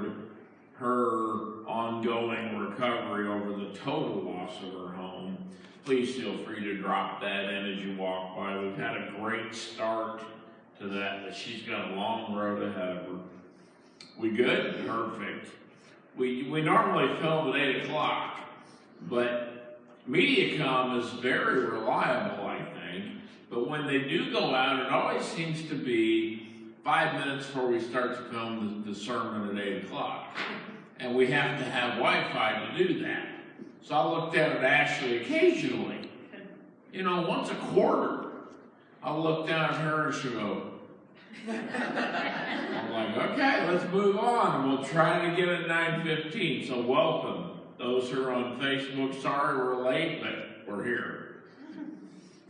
toward her ongoing recovery over the total loss of her home, please feel free to drop that in as you walk by. We've had a great start to that, but she's got a long road ahead of her. We good? Perfect. We normally film at 8 o'clock, but MediaCom is very reliable, I think. But when they do go out, it always seems to be 5 minutes before we start to film the sermon at 8 o'clock. And we have to have Wi-Fi to do that. So I'll look down at Ashley occasionally. You know, once a quarter, I'll look down at her and she'll go, I'm like, okay, let's move on. And we'll try to get it at 9:15. So welcome. Those who are on Facebook, sorry we're late, but we're here.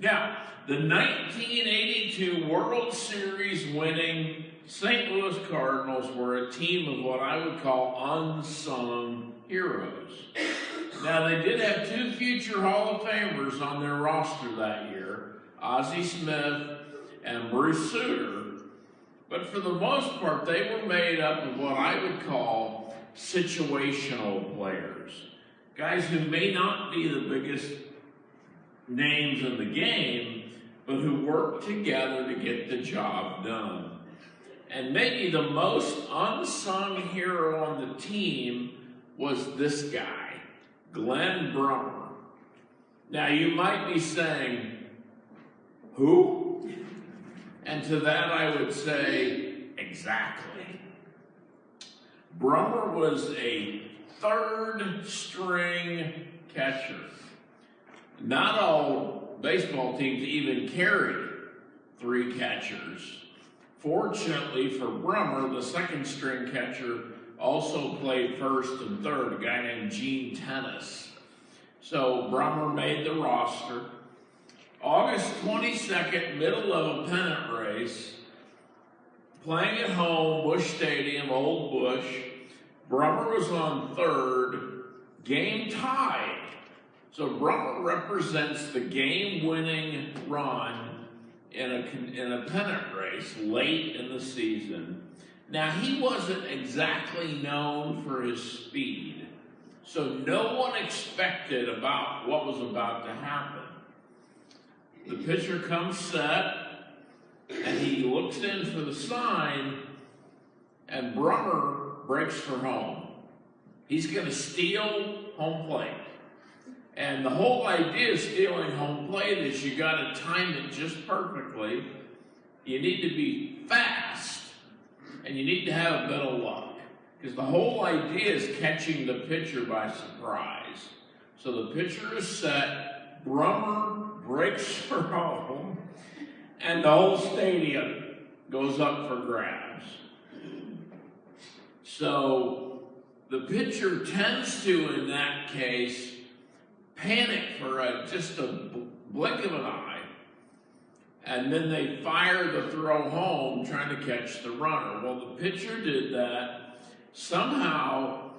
Now, the 1982 World Series winning St. Louis Cardinals were a team of what I would call unsung heroes. Now, they did have 2 future Hall of Famers on their roster that year, Ozzie Smith and Bruce Sutter. But for the most part, they were made up of what I would call situational players. Guys who may not be the biggest names in the game, but who work together to get the job done. And maybe the most unsung hero on the team was this guy, Glenn Brummer. Now you might be saying, who? And to that I would say, exactly. Brummer was a 3rd string catcher. Not all baseball teams even carry 3 catchers. Fortunately for Brummer, the 2nd string catcher also played 1st and 3rd, a guy named Gene Tennis. So Brummer made the roster. August 22nd, middle of a pennant race, playing at home, Busch Stadium, Old Busch. Brummer was on 3rd, game tied. So Brummer represents the game-winning run in a pennant race late in the season. Now, he wasn't exactly known for his speed, so no one expected about what was about to happen. The pitcher comes set, and he looks in for the sign, and Brummer breaks for home. He's going to steal home plate. And the whole idea of stealing home plate is you got to time it just perfectly. You need to be fast, and you need to have a bit of luck. Because the whole idea is catching the pitcher by surprise. So the pitcher is set, Brummer breaks for home, and the whole stadium goes up for grabs. So the pitcher tends to, in that case, panic for just a blink of an eye, and then they fire the throw home trying to catch the runner. Well, the pitcher did that. Somehow,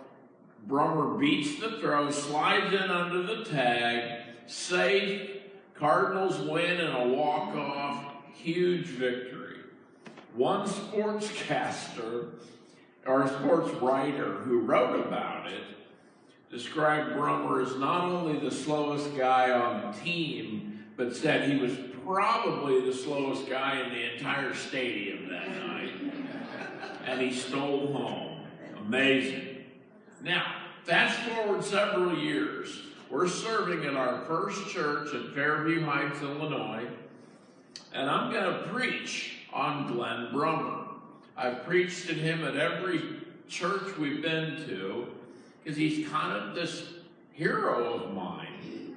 Brummer beats the throw, slides in under the tag, safe. Cardinals win in a walk-off, huge victory. One sportscaster, or sports writer who wrote about it, described Brummer as not only the slowest guy on the team, but said he was probably the slowest guy in the entire stadium that night. And he stole home. Amazing. Now, fast forward several years. We're serving at our first church at Fairview Heights, Illinois, and I'm going to preach on Glenn Brummer. I've preached at him at every church we've been to, because he's kind of this hero of mine.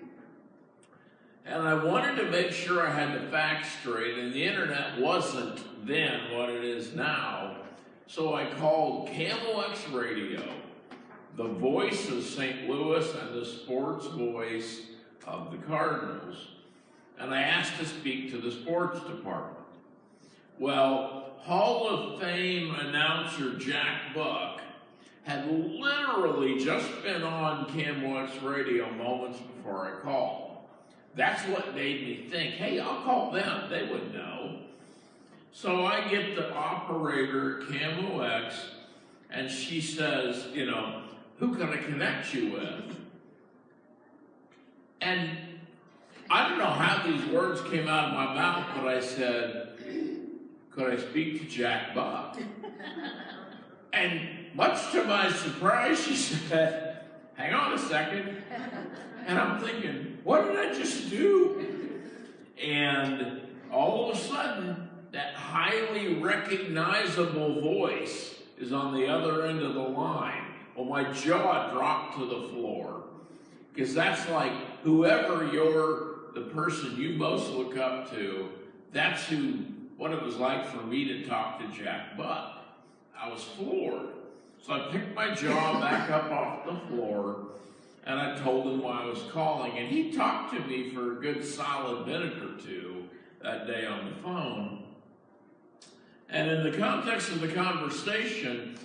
And I wanted to make sure I had the facts straight, and the internet wasn't then what it is now. So I called KMOX Radio, the voice of St. Louis and the sports voice of the Cardinals. And I asked to speak to the sports department. Well, Hall of Fame announcer Jack Buck had literally just been on KMOX Radio moments before I called. That's what made me think, hey, I'll call them, they would know. So I get the operator at KMOX, and she says, you know, who can I connect you with? And I don't know how these words came out of my mouth, but I said, could I speak to Jack Buck? And much to my surprise, she said, hang on a second. And I'm thinking, what did I just do? And all of a sudden, that highly recognizable voice is on the other end of the line. Well, my jaw dropped to the floor. Because that's like, whoever you're the person you most look up to, that's what it was like for me to talk to Jack Buck. I was floored. So I picked my jaw back up off the floor, and I told him why I was calling. And he talked to me for a good solid minute or two that day on the phone. And in the context of the conversation,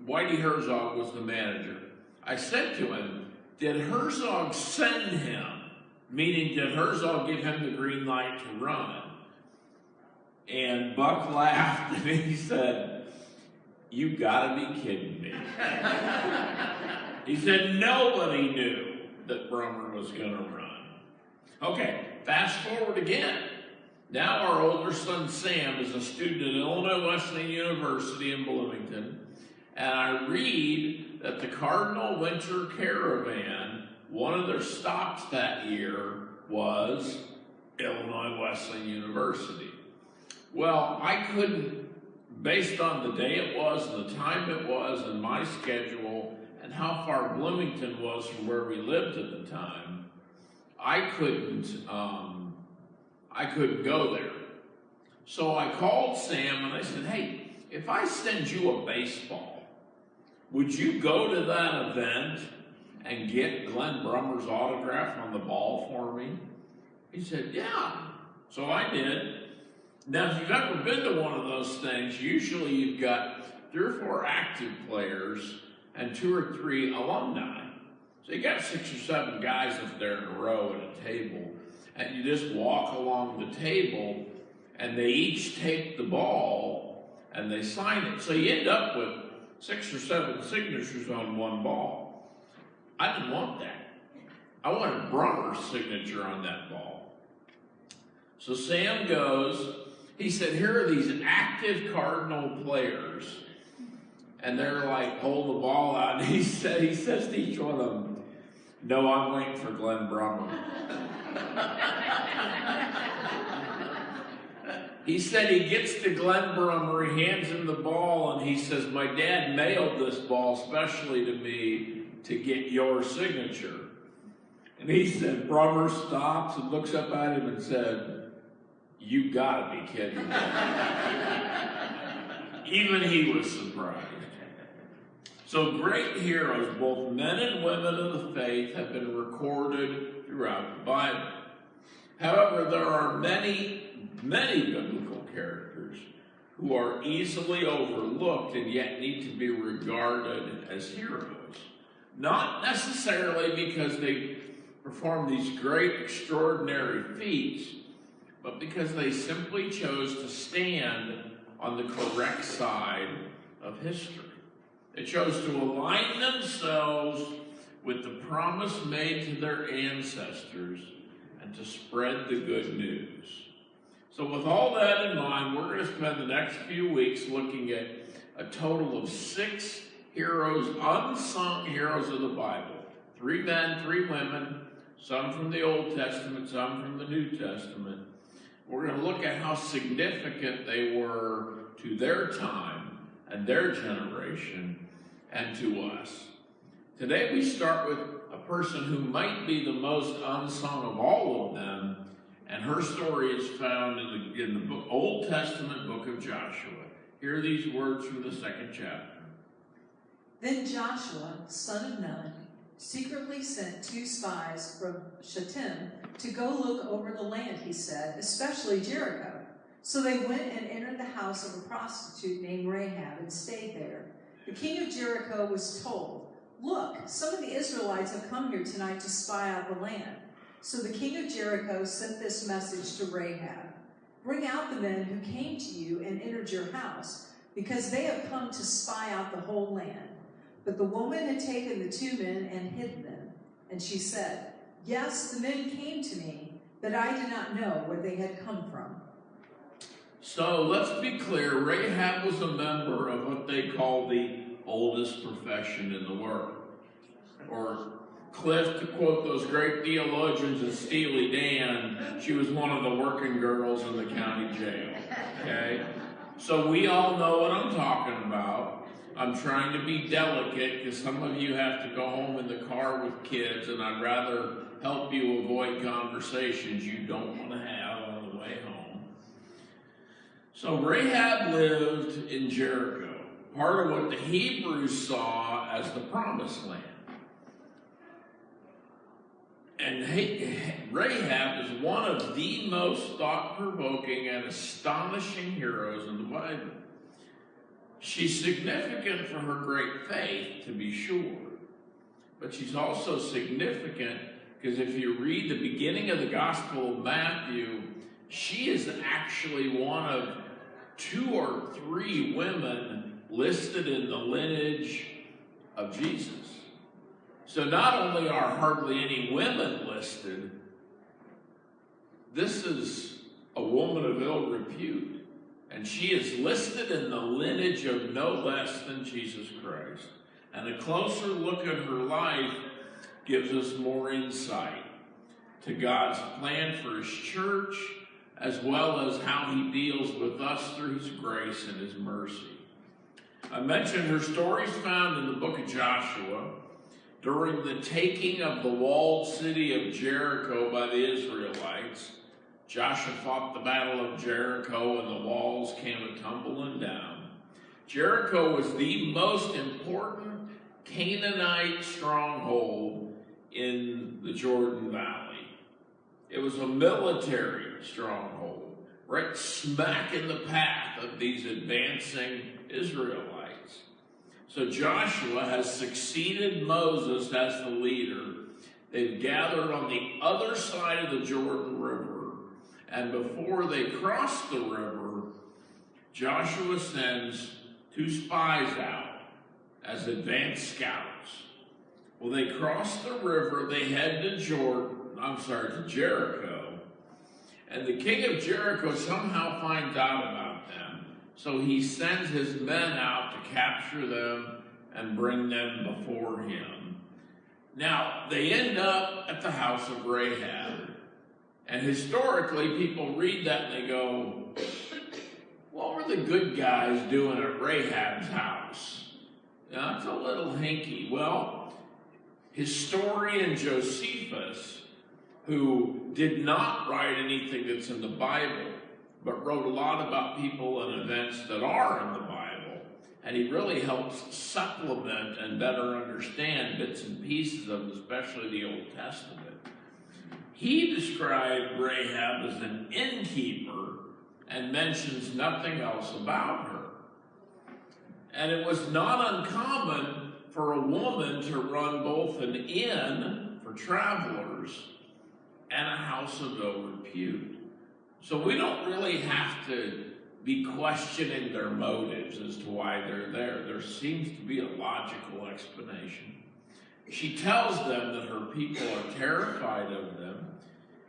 Whitey Herzog was the manager. I said to him, did Herzog send him? Meaning, did Herzog give him the green light to run? And Buck laughed and he said, you gotta be kidding me. He said nobody knew that Brummer was gonna run. Okay, fast forward again. Now our older son Sam is a student at Illinois Wesleyan University in Bloomington, and I read that the Cardinal Winter Caravan, one of their stops that year was Illinois Wesleyan University. Well, I couldn't, based on the day it was and the time it was and my schedule and how far Bloomington was from where we lived at the time, I couldn't go there. So I called Sam and I said, hey, if I send you a baseball, would you go to that event and get Glenn Brummer's autograph on the ball for me? He said, yeah. So I did. Now, if you've ever been to one of those things, usually you've got 3 or 4 active players and 2 or 3 alumni. So you got 6 or 7 guys up there in a row at a table, and you just walk along the table, and they each take the ball and they sign it. So you end up with 6 or 7 signatures on one ball. I didn't want that. I wanted Brummer's signature on that ball. So Sam goes, he said, here are these active Cardinal players, and they're like, hold the ball out, and he says to each one of them, no, I'm waiting for Glenn Brummer. He said he gets to Glenn Brummer, he hands him the ball, and he says, my dad mailed this ball specially to me to get your signature. And he said, Brummer stops and looks up at him and said, you gotta be kidding me. Even he was surprised. So great heroes, both men and women of the faith, have been recorded throughout the Bible. However, there are many, many biblical characters who are easily overlooked and yet need to be regarded as heroes. Not necessarily because they perform these great, extraordinary feats, but because they simply chose to stand on the correct side of history. They chose to align themselves with the promise made to their ancestors and to spread the good news. So with all that in mind, we're going to spend the next few weeks looking at a total of 6 heroes, unsung heroes of the Bible. 3 men, 3 women, some from the Old Testament, some from the New Testament. We're going to look at how significant they were to their time and their generation and to us. Today we start with a person who might be the most unsung of all of them, and her story is found in the Old Testament book of Joshua. Here are these words from the 2nd chapter. Then Joshua, son of Nun, secretly sent 2 spies from Shittim to go look over the land, he said, especially Jericho. So they went and entered the house of a prostitute named Rahab and stayed there. The king of Jericho was told, look, some of the Israelites have come here tonight to spy out the land. So the king of Jericho sent this message to Rahab. Bring out the men who came to you and entered your house, because they have come to spy out the whole land. But the woman had taken the 2 men and hidden them. And she said, yes, the men came to me, but I did not know where they had come from. So let's be clear, Rahab was a member of what they call the oldest profession in the world. Or Cliff, to quote those great theologians of Steely Dan, she was one of the working girls in the county jail. Okay? So we all know what I'm talking about. I'm trying to be delicate because some of you have to go home in the car with kids, and I'd rather help you avoid conversations you don't want to have on the way home. So Rahab lived in Jericho, part of what the Hebrews saw as the promised land. And Rahab is one of the most thought-provoking and astonishing heroes in the Bible. She's significant for her great faith, to be sure. But she's also significant because if you read the beginning of the Gospel of Matthew, she is actually one of 2 or 3 women listed in the lineage of Jesus. So not only are hardly any women listed, this is a woman of ill repute. And she is listed in the lineage of no less than Jesus Christ. And a closer look at her life gives us more insight to God's plan for his church, as well as how he deals with us through his grace and his mercy. I mentioned her story is found in the book of Joshua. During the taking of the walled city of Jericho by the Israelites, Joshua fought the battle of Jericho and the walls came a-tumbling down. Jericho was the most important Canaanite stronghold in the Jordan Valley. It was a military stronghold, right smack in the path of these advancing Israelites. So Joshua has succeeded Moses as the leader. They've gathered on the other side of the Jordan River, and before they cross the river, Joshua sends 2 spies out as advanced scouts. Well, they cross the river, they head to Jericho, and the king of Jericho somehow finds out about them. So he sends his men out to capture them and bring them before him. Now, they end up at the house of Rahab. And historically, people read that and they go, what were the good guys doing at Rahab's house? Now, that's a little hinky. Well, historian Josephus, who did not write anything that's in the Bible, but wrote a lot about people and events that are in the Bible, and he really helps supplement and better understand bits and pieces of especially the Old Testament. He described Rahab as an innkeeper and mentions nothing else about her. And it was not uncommon for a woman to run both an inn for travelers and a house of ill repute. So we don't really have to be questioning their motives as to why they're there. There seems to be a logical explanation. She tells them that her people are terrified of them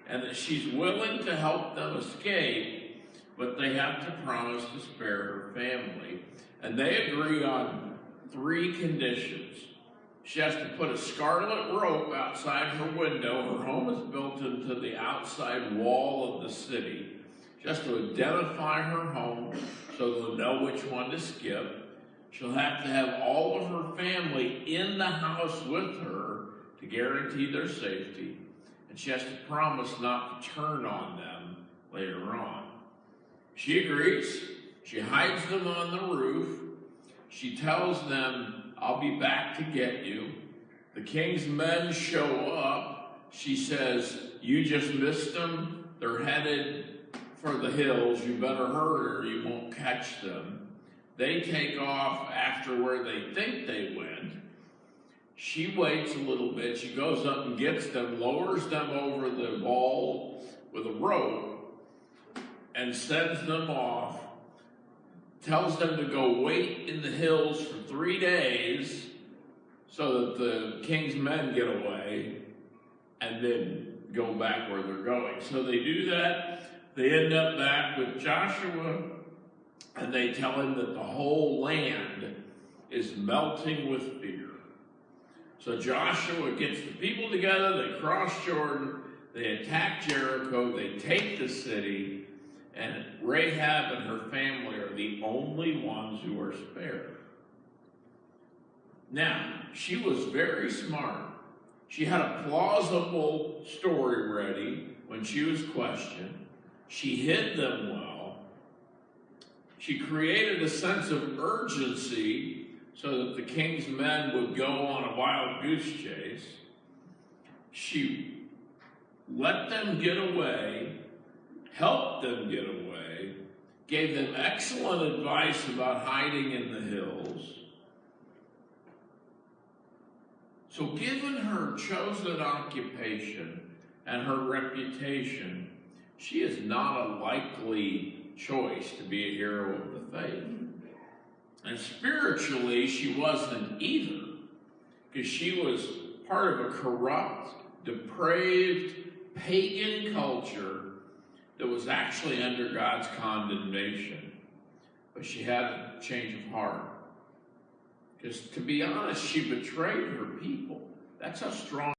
and that she's willing to help them escape, but they have to promise to spare her family. And they agree on 3 conditions. She has to put a scarlet rope outside her window. Her home is built into the outside wall of the city, just to identify her home so they'll know which one to skip. She'll have to have all of her family in the house with her to guarantee their safety. And she has to promise not to turn on them later on. She agrees. She hides them on the roof. She tells them, I'll be back to get you. The king's men show up. She says, you just missed them. They're headed for the hills. You better hurry or you won't catch them. They take off after where they think they went. She waits a little bit. She goes up and gets them, lowers them over the wall with a rope, and sends them off tells them to go wait in the hills for 3 days so that the king's men get away and then go back where they're going. So they do that. They end up back with Joshua, and they tell him that the whole land is melting with fear. So Joshua gets the people together, they cross Jordan, they attack Jericho, they take the city, and Rahab and her family are the only ones who are spared. Now, she was very smart. She had a plausible story ready when she was questioned. She hid them well. She created a sense of urgency so that the king's men would go on a wild goose chase. She let them get away, helped them get away, gave them excellent advice about hiding in the hills. So given her chosen occupation and her reputation, she is not a likely choice to be a hero of the faith. And spiritually, she wasn't either, because she was part of a corrupt, depraved, pagan culture that was actually under God's condemnation. But she had a change of heart. Because to be honest, she betrayed her people. That's how strong